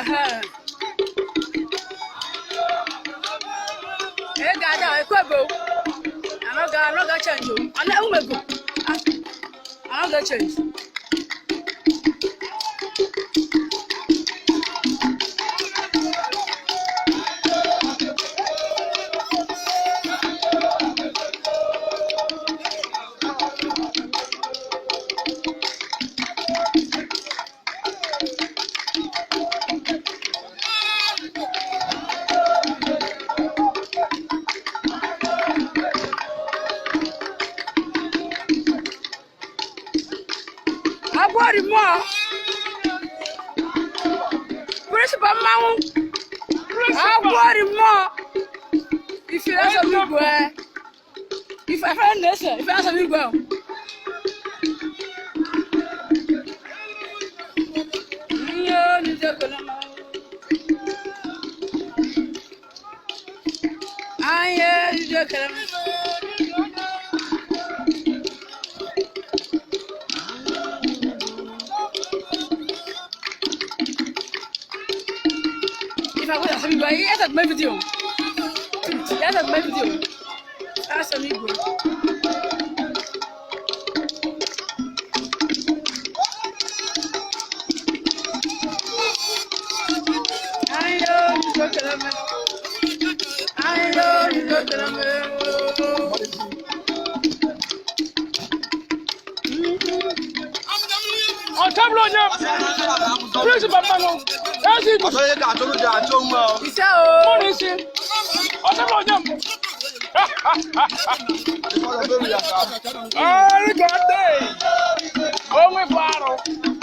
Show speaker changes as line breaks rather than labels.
I'm not gonna change you. I'm not gonna change. I bought it more. Principal Mount. I bought it more. If you answer me, boy. If I find this, if you answer me, go. If I was a video, yes, at my video. Yes, at my video. That's a video. I know you don't tell me. I know you don't tell me. On table on you. Principal Mano. That's it. It's a oh,